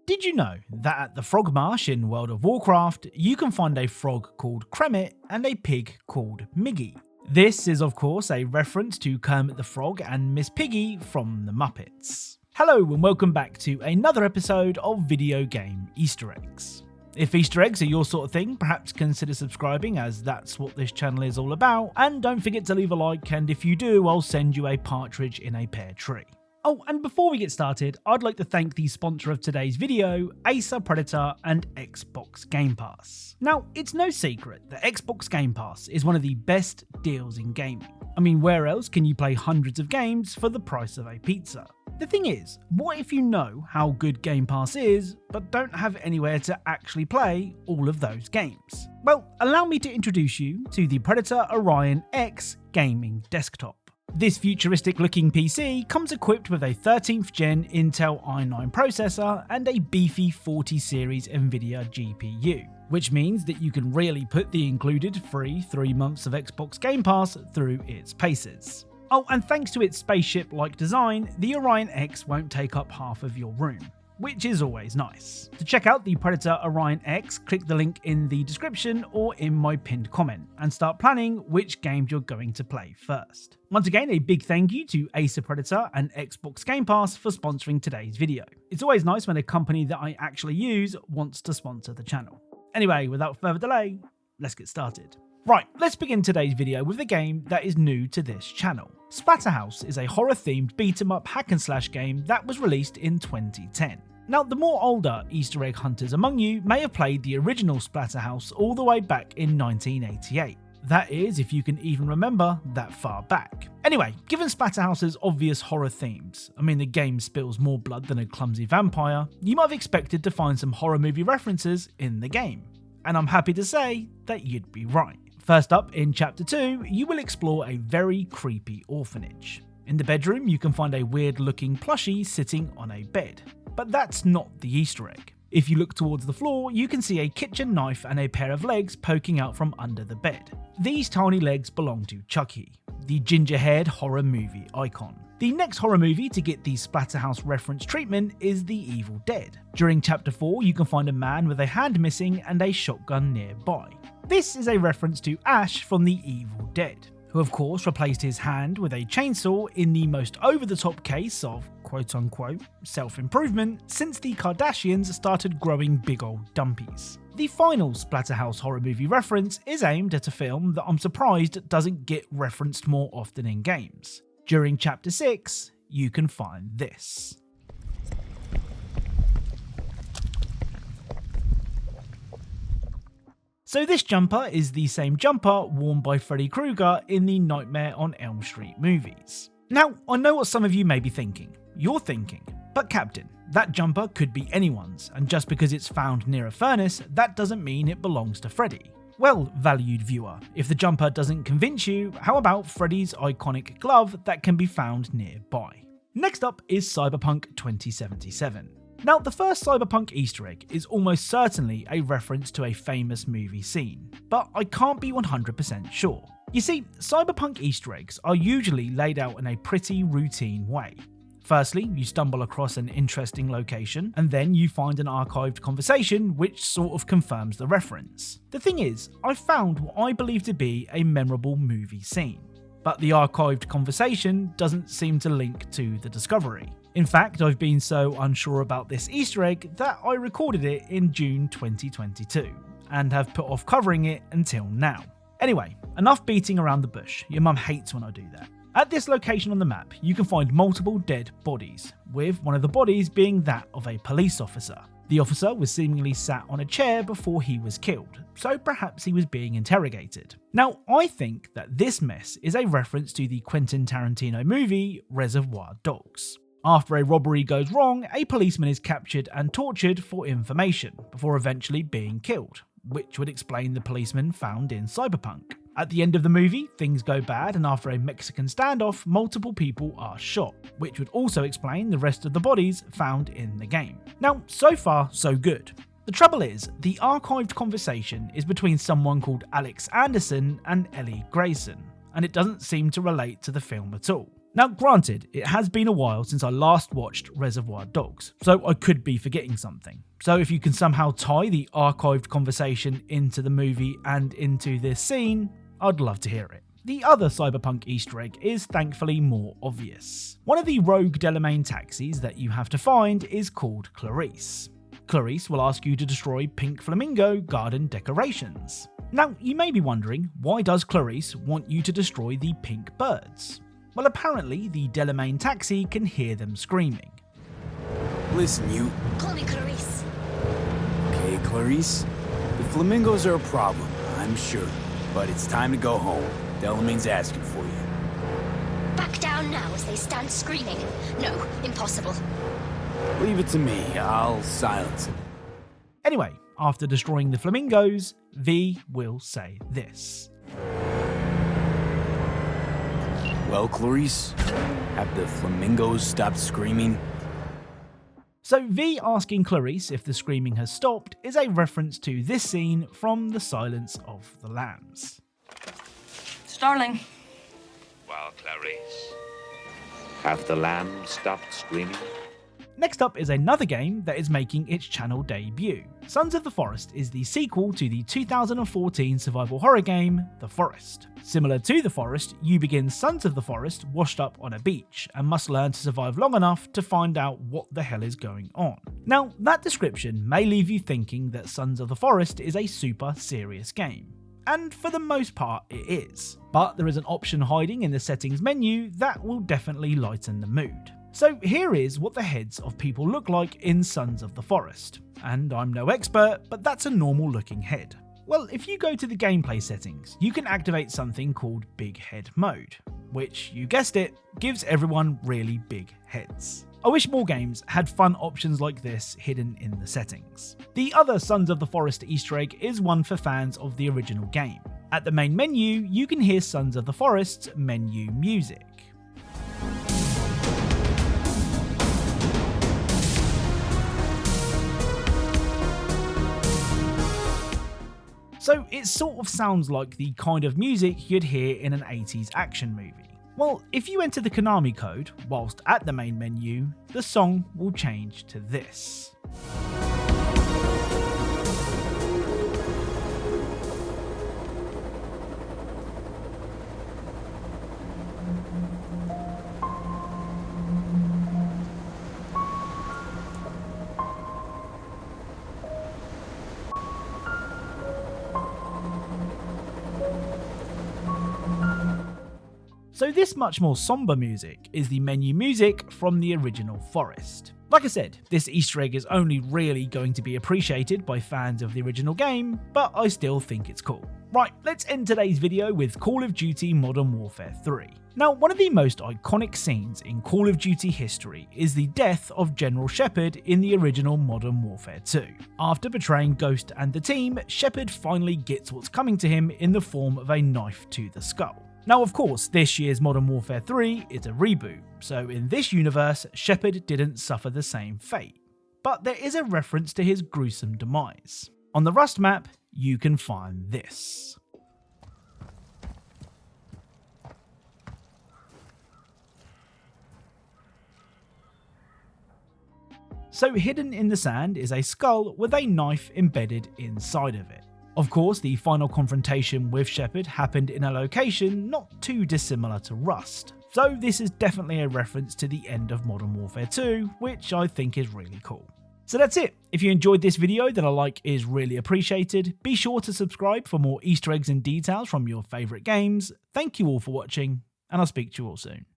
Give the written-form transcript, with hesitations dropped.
Did you know that at the Frog Marsh in World of Warcraft, you can find a frog called Kremit and a pig called Miggy? This is of course a reference to Kermit the Frog and Miss Piggy from the Muppets. Hello and welcome back to another episode of Video Game Easter Eggs. If Easter eggs are your sort of thing, perhaps consider subscribing as that's what this channel is all about, and don't forget to leave a like, and if you do, I'll send you a partridge in a pear tree. Oh, and before we get started, I'd like to thank the sponsor of today's video, Acer Predator and Xbox Game Pass. Now, it's no secret that Xbox Game Pass is one of the best deals in gaming. I mean, where else can you play hundreds of games for the price of a pizza? The thing is, what if you know how good Game Pass is, but don't have anywhere to actually play all of those games? Well, allow me to introduce you to the Predator Orion X gaming desktop. This futuristic looking PC comes equipped with a 13th gen Intel i9 processor and a beefy 40 series Nvidia GPU, which means that you can really put the included free 3 months of Xbox Game Pass through its paces. Oh, and thanks to its spaceship-like design, the Orion X won't take up half of your room, which is always nice. To check out the Predator Orion X, click the link in the description or in my pinned comment and start planning which games you're going to play first. Once again, a big thank you to Acer Predator and Xbox Game Pass for sponsoring today's video. It's always nice when a company that I actually use wants to sponsor the channel. Anyway, without further delay, let's get started. Right, let's begin today's video with a game that is new to this channel. Splatterhouse is a horror-themed beat-em-up hack-and-slash game that was released in 2010. Now, the more older Easter egg hunters among you may have played the original Splatterhouse all the way back in 1988. That is, if you can even remember that far back. Anyway, given Splatterhouse's obvious horror themes, I mean the game spills more blood than a clumsy vampire, you might have expected to find some horror movie references in the game. And I'm happy to say that you'd be right. First up, in Chapter 2, you will explore a very creepy orphanage. In the bedroom, you can find a weird-looking plushie sitting on a bed. But that's not the Easter egg. If you look towards the floor, you can see a kitchen knife and a pair of legs poking out from under the bed. These tiny legs belong to Chucky, the ginger-haired horror movie icon. The next horror movie to get the Splatterhouse reference treatment is The Evil Dead. During Chapter 4, you can find a man with a hand missing and a shotgun nearby. This is a reference to Ash from The Evil Dead, who of course replaced his hand with a chainsaw in the most over-the-top case of quote-unquote self-improvement since the Kardashians started growing big old dumpies. The final Splatterhouse horror movie reference is aimed at a film that I'm surprised doesn't get referenced more often in games. During Chapter 6, you can find this. So this jumper is the same jumper worn by Freddy Krueger in the Nightmare on Elm Street movies. Now, I know what some of you may be thinking. You're thinking, but Captain, that jumper could be anyone's, and just because it's found near a furnace, that doesn't mean it belongs to Freddy. Well, valued viewer, if the jumper doesn't convince you, how about Freddy's iconic glove that can be found nearby? Next up is Cyberpunk 2077. Now, the first Cyberpunk Easter egg is almost certainly a reference to a famous movie scene, but I can't be 100% sure. You see, Cyberpunk Easter eggs are usually laid out in a pretty routine way. Firstly, you stumble across an interesting location, and then you find an archived conversation which sort of confirms the reference. The thing is, I found what I believe to be a memorable movie scene, but the archived conversation doesn't seem to link to the discovery. In fact, I've been so unsure about this Easter egg that I recorded it in June 2022, and have put off covering it until now. Anyway, enough beating around the bush, your mum hates when I do that. At this location on the map, you can find multiple dead bodies, with one of the bodies being that of a police officer. The officer was seemingly sat on a chair before he was killed, so perhaps he was being interrogated. Now, I think that this mess is a reference to the Quentin Tarantino movie Reservoir Dogs. After a robbery goes wrong, a policeman is captured and tortured for information, before eventually being killed, which would explain the policeman found in Cyberpunk. At the end of the movie, things go bad, and after a Mexican standoff, multiple people are shot, which would also explain the rest of the bodies found in the game. Now, so far, so good. The trouble is, the archived conversation is between someone called Alex Anderson and Ellie Grayson, and it doesn't seem to relate to the film at all. Now granted, it has been a while since I last watched Reservoir Dogs, so I could be forgetting something. So if you can somehow tie the archived conversation into the movie and into this scene, I'd love to hear it. The other Cyberpunk Easter egg is thankfully more obvious. One of the rogue Delamain taxis that you have to find is called Clarice. Clarice will ask you to destroy pink flamingo garden decorations. Now you may be wondering, why does Clarice want you to destroy the pink birds? Well, apparently the Delamain taxi can hear them screaming. Listen, you... Call me Clarice. Okay, Clarice. The flamingos are a problem, I'm sure. But it's time to go home. Delamain's asking for you. Back down now as they stand screaming. No, impossible. Leave it to me. I'll silence him. Anyway, after destroying the flamingos, V will say this. Well, Clarice, have the flamingos stopped screaming? So V asking Clarice if the screaming has stopped is a reference to this scene from The Silence of the Lambs. Starling. Well, Clarice, have the lambs stopped screaming? Next up is another game that is making its channel debut. Sons of the Forest is the sequel to the 2014 survival horror game, The Forest. Similar to The Forest, you begin Sons of the Forest washed up on a beach and must learn to survive long enough to find out what the hell is going on. Now, that description may leave you thinking that Sons of the Forest is a super serious game. And for the most part it is. But there is an option hiding in the settings menu that will definitely lighten the mood. So here is what the heads of people look like in Sons of the Forest. And I'm no expert, but that's a normal looking head. Well, if you go to the gameplay settings, you can activate something called Big Head Mode, which, you guessed it, gives everyone really big heads. I wish more games had fun options like this hidden in the settings. The other Sons of the Forest Easter egg is one for fans of the original game. At the main menu, you can hear Sons of the Forest's menu music. So it sort of sounds like the kind of music you'd hear in an 80s action movie. Well, if you enter the Konami code whilst at the main menu, the song will change to this. So this much more somber music is the menu music from the original Forest. Like I said, this Easter egg is only really going to be appreciated by fans of the original game, but I still think it's cool. Right, let's end today's video with Call of Duty Modern Warfare 3. Now, one of the most iconic scenes in Call of Duty history is the death of General Shepard in the original Modern Warfare 2. After betraying Ghost and the team, Shepard finally gets what's coming to him in the form of a knife to the skull. Now, of course, this year's Modern Warfare 3 is a reboot, so in this universe, Shepard didn't suffer the same fate. But there is a reference to his gruesome demise. On the Rust map, you can find this. So hidden in the sand is a skull with a knife embedded inside of it. Of course, the final confrontation with Shepard happened in a location not too dissimilar to Rust, so this is definitely a reference to the end of Modern Warfare 2, which I think is really cool. So that's it. If you enjoyed this video, then a like is really appreciated. Be sure to subscribe for more Easter eggs and details from your favourite games. Thank you all for watching, and I'll speak to you all soon.